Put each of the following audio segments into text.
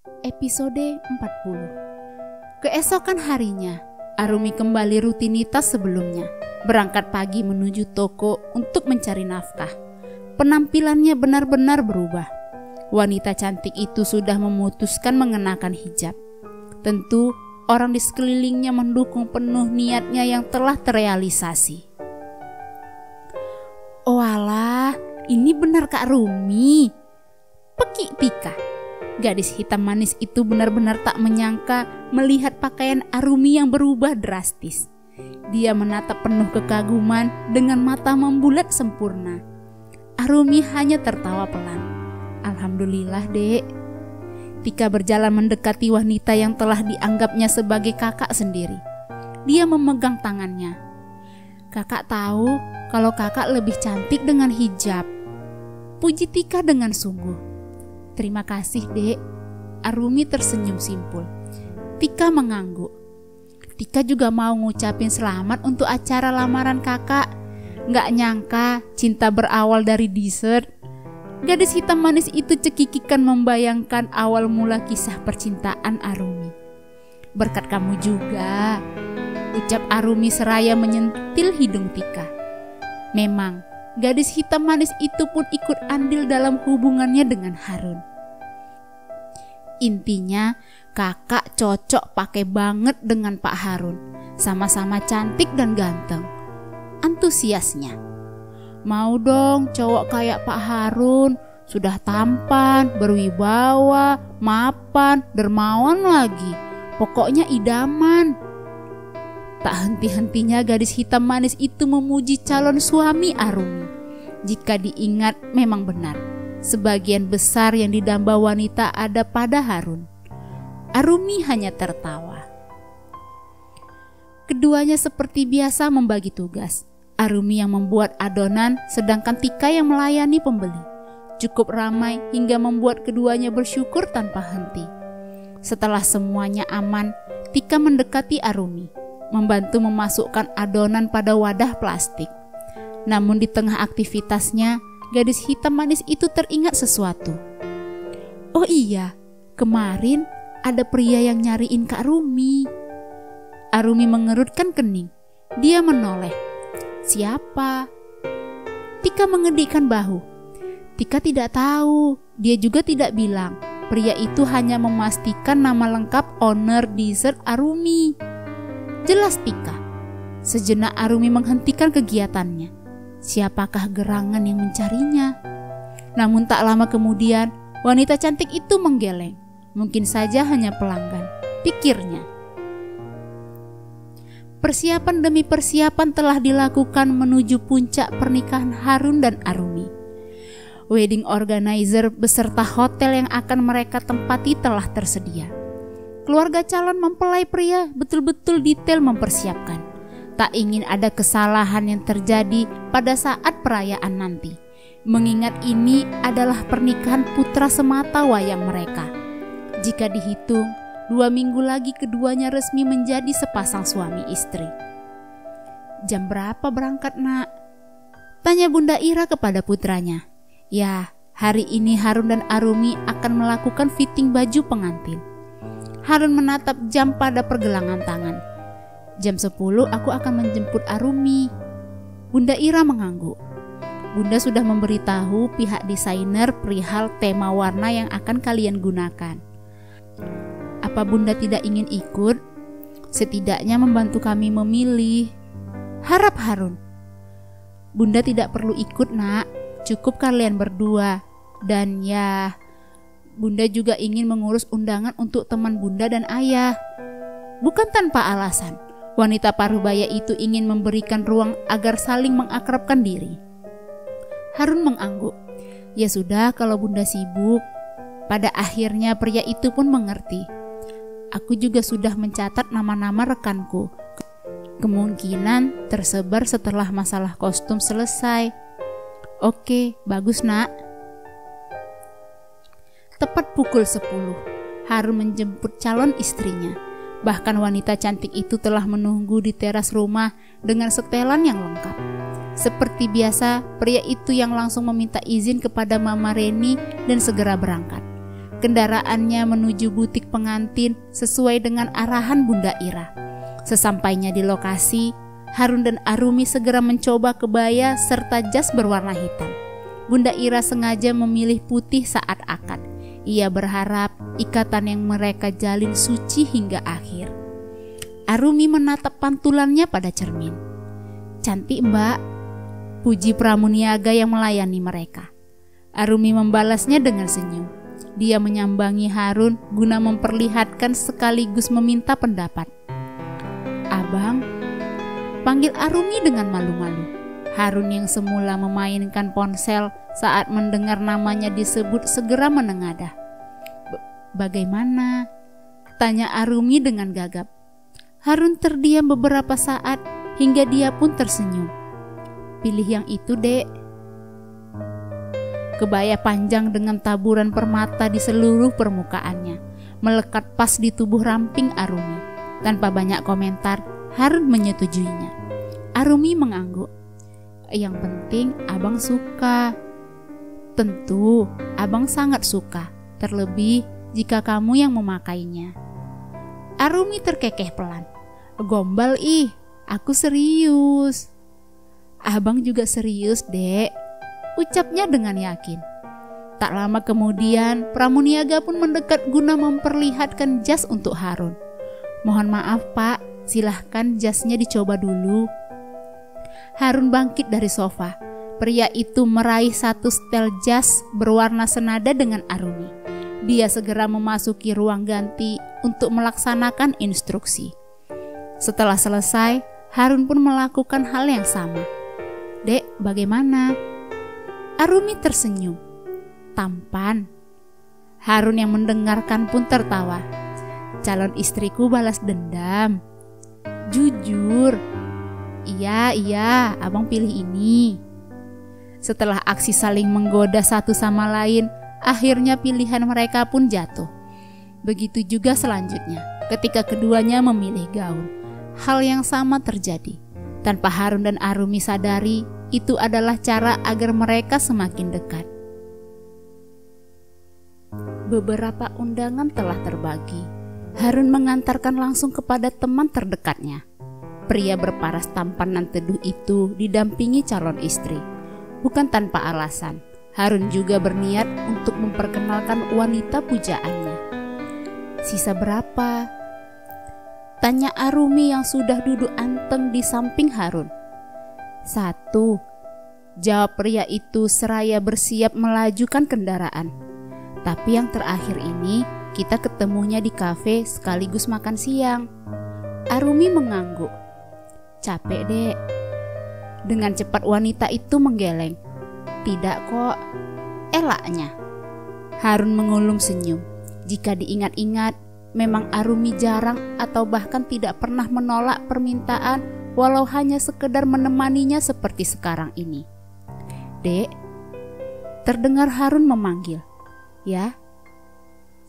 Episode 40. Keesokan harinya, Arumi kembali rutinitas sebelumnya. Berangkat pagi menuju toko untuk mencari nafkah. Penampilannya benar-benar berubah. Wanita cantik itu sudah memutuskan mengenakan hijab. Tentu orang di sekelilingnya mendukung penuh niatnya yang telah terrealisasi. Oh alah, ini benar Kak Rumi. Pekik Tika. Gadis hitam manis itu benar-benar tak menyangka melihat pakaian Arumi yang berubah drastis. Dia menatap penuh kekaguman dengan mata membulat sempurna. Arumi hanya tertawa pelan. Alhamdulillah dek. Tika berjalan mendekati wanita yang telah dianggapnya sebagai kakak sendiri. Dia memegang tangannya. Kakak tahu kalau kakak lebih cantik dengan hijab. Puji Tika dengan sungguh. Terima kasih dek. Arumi tersenyum simpul. Tika mengangguk. Tika juga mau ngucapin selamat untuk acara lamaran kakak. Gak nyangka cinta berawal dari dessert. Gadis hitam manis itu cekikikan membayangkan awal mula kisah percintaan Arumi. Berkat kamu juga, ucap Arumi seraya menyentil hidung Tika. Memang gadis hitam manis itu pun ikut andil dalam hubungannya dengan Harun. Intinya kakak cocok pakai banget dengan Pak Harun. Sama-sama cantik dan ganteng. Antusiasnya. Mau dong cowok kayak Pak Harun. Sudah tampan, berwibawa, mapan, dermawan lagi. Pokoknya idaman. Tak henti-hentinya gadis hitam manis itu memuji calon suami Arumi. Jika diingat memang benar, sebagian besar yang didamba wanita ada pada Harun. Arumi hanya tertawa. Keduanya seperti biasa membagi tugas. Arumi yang membuat adonan, sedangkan Tika yang melayani pembeli. Cukup ramai hingga membuat keduanya bersyukur tanpa henti. Setelah semuanya aman, Tika mendekati Arumi, membantu memasukkan adonan pada wadah plastik. Namun di tengah aktivitasnya, gadis hitam manis itu teringat sesuatu. Oh iya, kemarin ada pria yang nyariin Kak Rumi. Arumi mengerutkan kening. Dia menoleh. Siapa? Tika mengedikkan bahu. Tika tidak tahu. Dia juga tidak bilang. Pria itu hanya memastikan nama lengkap owner dessert Arumi. Jelas Tika. Sejenak Arumi menghentikan kegiatannya. Siapakah gerangan yang mencarinya? Namun tak lama kemudian, wanita cantik itu menggeleng. Mungkin saja hanya pelanggan, pikirnya. Persiapan demi persiapan telah dilakukan menuju puncak pernikahan Harun dan Arumi. Wedding organizer beserta hotel yang akan mereka tempati telah tersedia. Keluarga calon mempelai pria betul-betul detail mempersiapkan. Tak ingin ada kesalahan yang terjadi pada saat perayaan nanti. Mengingat ini adalah pernikahan putra semata wayang mereka. Jika dihitung, 2 minggu lagi keduanya resmi menjadi sepasang suami istri. Jam berapa berangkat nak? Tanya Bunda Ira kepada putranya. Ya, hari ini Harun dan Arumi akan melakukan fitting baju pengantin. Harun menatap jam pada pergelangan tangan. Jam 10 aku akan menjemput Arumi. Bunda Ira mengangguk. Bunda sudah memberitahu pihak desainer perihal tema warna yang akan kalian gunakan. Apa Bunda tidak ingin ikut? Setidaknya membantu kami memilih. Harap Harun. Bunda tidak perlu ikut nak. Cukup kalian berdua. Dan ya, Bunda juga ingin mengurus undangan untuk teman Bunda dan ayah. Bukan tanpa alasan, wanita parubaya itu ingin memberikan ruang agar saling mengakrabkan diri. Harun mengangguk. Ya sudah kalau Bunda sibuk. Pada akhirnya pria itu pun mengerti. Aku juga sudah mencatat nama-nama rekanku. Kemungkinan tersebar setelah masalah kostum selesai. Oke, bagus nak. Tepat pukul 10, Harun menjemput calon istrinya. Bahkan wanita cantik itu telah menunggu di teras rumah dengan setelan yang lengkap. Seperti biasa, pria itu yang langsung meminta izin kepada Mama Reni dan segera berangkat. Kendaraannya menuju butik pengantin sesuai dengan arahan Bunda Ira. Sesampainya di lokasi, Harun dan Arumi segera mencoba kebaya serta jas berwarna hitam. Bunda Ira sengaja memilih putih saat akad. Ia berharap ikatan yang mereka jalin suci hingga akhir. Arumi menatap pantulannya pada cermin. "Cantik, Mbak," puji pramuniaga yang melayani mereka. Arumi membalasnya dengan senyum. Dia menyambangi Harun guna memperlihatkan sekaligus meminta pendapat. "Abang," panggil Arumi dengan malu-malu. Harun yang semula memainkan ponsel saat mendengar namanya disebut segera menengadah. "Bagaimana?" tanya Arumi dengan gagap. Harun terdiam beberapa saat hingga dia pun tersenyum. "Pilih yang itu, Dek." Kebaya panjang dengan taburan permata di seluruh permukaannya melekat pas di tubuh ramping Arumi. Tanpa banyak komentar, Harun menyetujuinya. Arumi mengangguk. "Yang penting abang suka." "Tentu, abang sangat suka, terlebih jika kamu yang memakainya." Arumi terkekeh pelan. "Gombal ih, aku serius." "Abang juga serius, Dek," ucapnya dengan yakin. Tak lama kemudian, pramuniaga pun mendekat guna memperlihatkan jas untuk Harun. "Mohon maaf, Pak, silahkan jasnya dicoba dulu." Harun bangkit dari sofa. Pria itu meraih satu setel jas berwarna senada dengan Arumi. Dia segera memasuki ruang ganti untuk melaksanakan instruksi. Setelah selesai, Harun pun melakukan hal yang sama. "Dek, bagaimana?" Arumi tersenyum. "Tampan." Harun yang mendengarkan pun tertawa. "Calon istriku balas dendam." "Jujur." Iya, abang pilih ini." Setelah aksi saling menggoda satu sama lain, akhirnya pilihan mereka pun jatuh. Begitu juga selanjutnya, ketika keduanya memilih gaun. Hal yang sama terjadi. Tanpa Harun dan Arumi sadari, itu adalah cara agar mereka semakin dekat. Beberapa undangan telah terbagi. Harun mengantarkan langsung kepada teman terdekatnya. Pria berparas tampan dan teduh itu didampingi calon istri. Bukan tanpa alasan, Harun juga berniat untuk memperkenalkan wanita pujaannya. "Sisa berapa?" tanya Arumi yang sudah duduk anteng di samping Harun. "1," jawab pria itu seraya bersiap melajukan kendaraan. "Tapi yang terakhir ini kita ketemunya di kafe sekaligus makan siang." Arumi mengangguk. "Capek, Dek." Dengan cepat wanita itu menggeleng. "Tidak kok," elaknya. Harun mengulum senyum. Jika diingat-ingat, memang Arumi jarang atau bahkan tidak pernah menolak permintaan walau hanya sekedar menemaninya seperti sekarang ini. "Dek," terdengar Harun memanggil. "Ya."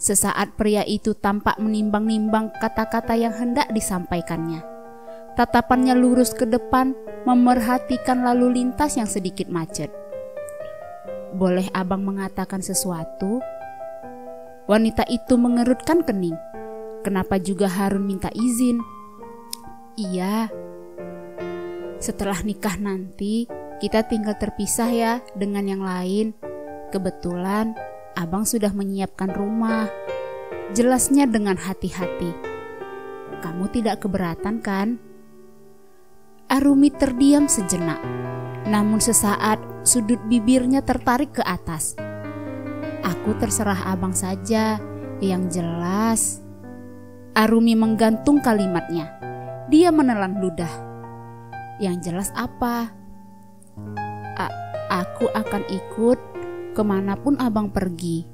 Sesaat pria itu tampak menimbang-nimbang kata-kata yang hendak disampaikannya. Tatapannya lurus ke depan, memerhatikan lalu lintas yang sedikit macet. "Boleh abang mengatakan sesuatu?" Wanita itu mengerutkan kening. Kenapa juga Harun minta izin? "Iya. Setelah nikah nanti, kita tinggal terpisah ya dengan yang lain. Kebetulan abang sudah menyiapkan rumah." Jelasnya dengan hati-hati. "Kamu tidak keberatan kan?" Arumi terdiam sejenak. Namun sesaat sudut bibirnya tertarik ke atas. "Aku terserah abang saja, yang jelas." Arumi menggantung kalimatnya. Dia menelan ludah. "Yang jelas apa?" Aku akan ikut kemanapun abang pergi."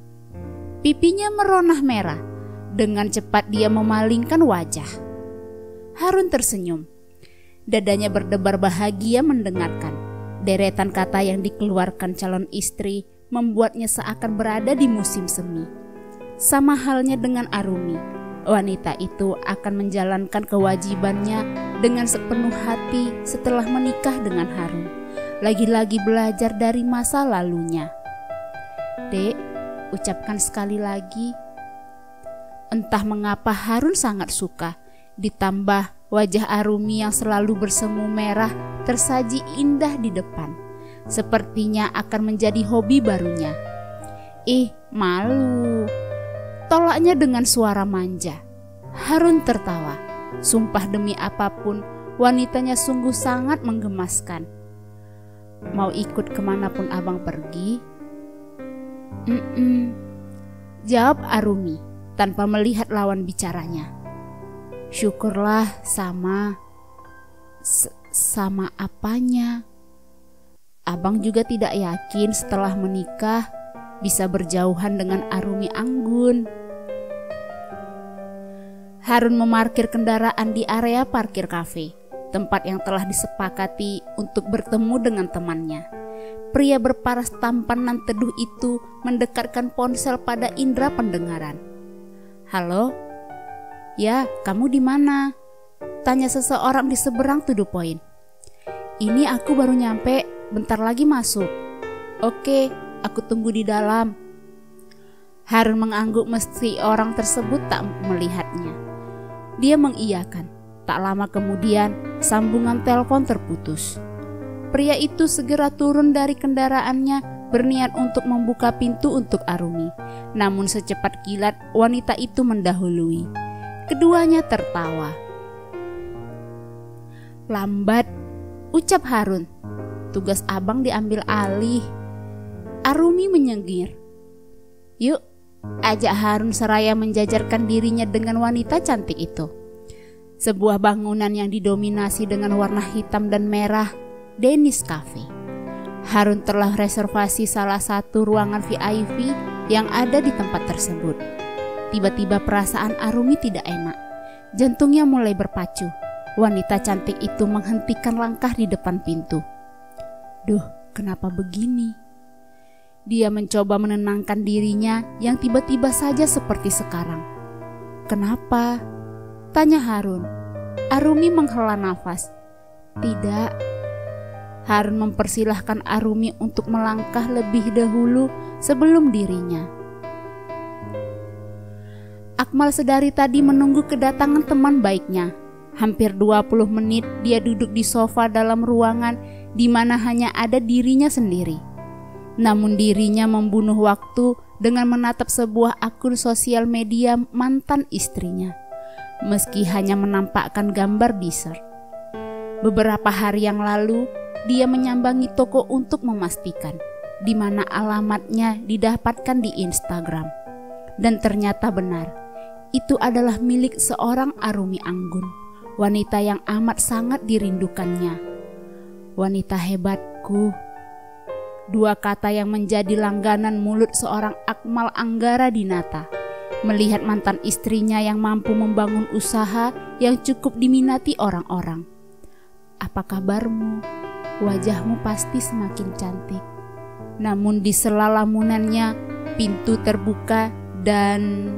Pipinya meronah merah. Dengan cepat dia memalingkan wajah. Harun tersenyum. Dadanya berdebar bahagia mendengarkan. Deretan kata yang dikeluarkan calon istri membuatnya seakan berada di musim semi. Sama halnya dengan Arumi, wanita itu akan menjalankan kewajibannya dengan sepenuh hati setelah menikah dengan Harun. Lagi-lagi belajar dari masa lalunya. "Dek, ucapkan sekali lagi. Entah mengapa Harun sangat suka, ditambah wajah Arumi yang selalu bersemu merah tersaji indah di depan. Sepertinya akan menjadi hobi barunya. Malu, tolaknya dengan suara manja. Harun tertawa. Sumpah demi apapun, wanitanya sungguh sangat menggemaskan. Mau ikut kemanapun abang pergi? Jawab Arumi tanpa melihat lawan bicaranya. Syukurlah, sama apanya? Abang juga tidak yakin setelah menikah bisa berjauhan dengan Arumi Anggun. Harun memarkir kendaraan di area parkir kafe, tempat yang telah disepakati untuk bertemu dengan temannya. Pria berparas tampan dan teduh itu mendekatkan ponsel pada indera pendengaran. Halo? Ya, kamu di mana? Tanya seseorang di seberang to the point. Ini aku baru nyampe, bentar lagi masuk. Oke, aku tunggu di dalam. Harun mengangguk meski orang tersebut tak melihatnya. Dia mengiyakan. Tak lama kemudian, sambungan telepon terputus. Pria itu segera turun dari kendaraannya, berniat untuk membuka pintu untuk Arumi. Namun secepat kilat, wanita itu mendahului. Keduanya tertawa. Lambat, ucap Harun. Tugas abang diambil alih. Arumi menyengir. Yuk, ajak Harun seraya menjajarkan dirinya dengan wanita cantik itu. Sebuah bangunan yang didominasi dengan warna hitam dan merah, Dennis Cafe. Harun telah reservasi salah satu ruangan VIP yang ada di tempat tersebut. Tiba-tiba perasaan Arumi tidak enak. Jantungnya mulai berpacu. Wanita cantik itu menghentikan langkah di depan pintu. Duh, kenapa begini? Dia mencoba menenangkan dirinya yang tiba-tiba saja seperti sekarang. Kenapa? Tanya Harun. Arumi menghela nafas. Tidak. Harun mempersilahkan Arumi untuk melangkah lebih dahulu sebelum dirinya. Akmal sedari tadi menunggu kedatangan teman baiknya. Hampir 20 menit dia duduk di sofa dalam ruangan di mana hanya ada dirinya sendiri. Namun dirinya membunuh waktu dengan menatap sebuah akun sosial media mantan istrinya, meski hanya menampakkan gambar dessert. Beberapa hari yang lalu, dia menyambangi toko untuk memastikan di mana alamatnya didapatkan di Instagram. Dan ternyata benar, itu adalah milik seorang Arumi Anggun, wanita yang amat sangat dirindukannya. Wanita hebatku. Dua kata yang menjadi langganan mulut seorang Akmal Anggara Dinata. Melihat mantan istrinya yang mampu membangun usaha yang cukup diminati orang-orang. Apa kabarmu? Wajahmu pasti semakin cantik. Namun di sela lamunannya, pintu terbuka dan